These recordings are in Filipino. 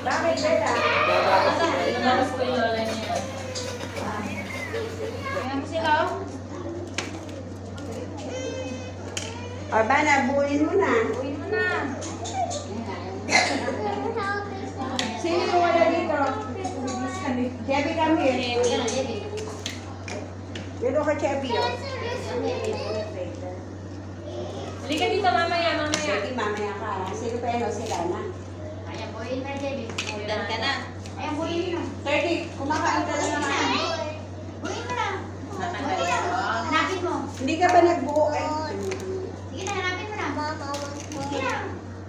Bakit Bella? Lumabas ko yung lola niya. Ayan mo sila. Urbana, buuin mo na. Uwi mo na. Sino yung wala dito? Chevy, come here. Dito ka, Chevy. Halika dito mamaya, mamaya. Chevy, mamaya ka. Sino pa yan o sila na? Ayan, buuin na, Debbie. Dan ka na. Ayan, buuin mo. 30, kumakain ka na naman. Buuin mo na. Hanapin mo. Hindi ka ba nagbuo? Ay, Sige na, hanapin mo na. Sige na.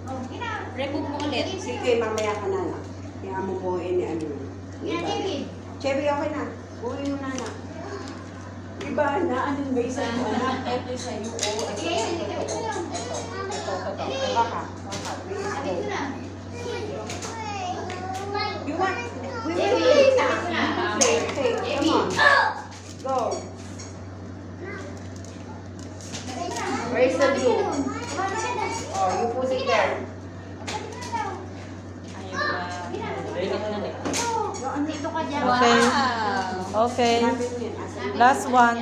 Oh, sige na. Remove mo ulit. sige, mamaya ka na na. Kaya mo buuin ni ano. Sige na, Debbie. Chevy, okay na. Buuin mo na na. Iba na, anong may isa mo anak? Ito sa'yo. Sige, sige. Ito lang. Baka. Hanapin mo na. You want? We will Debbie, play. hanapin mo na. Play, play. Come on. Go. Where's the blue? Oh, you put it there. Dito ka dyan. Okay. Okay. Hanapin mo yun. Asan? Last one.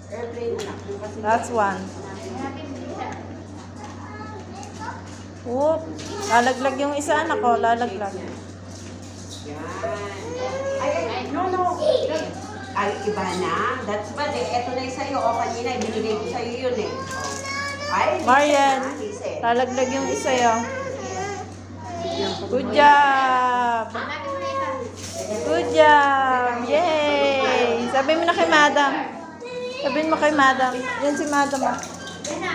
Airplane anak. Yung kasi- Last one. Hanapin mo dito. Whoop. Lalaglag yung isa, anak ko. Lalaglag. Yan. Ay, no. Ay, iba na. That's bad eh. Ito na yung sa'yo. O, kanina, ibinigay ko sa'yo yun eh. Ay, Marian. listen. Lalaglag yung isa yun. Good job. Hanapin mo na iba. Good job. Yay. Sabihin mo na kay madam. Sabihin mo kay madam. Yan si madam. ah. Yan na.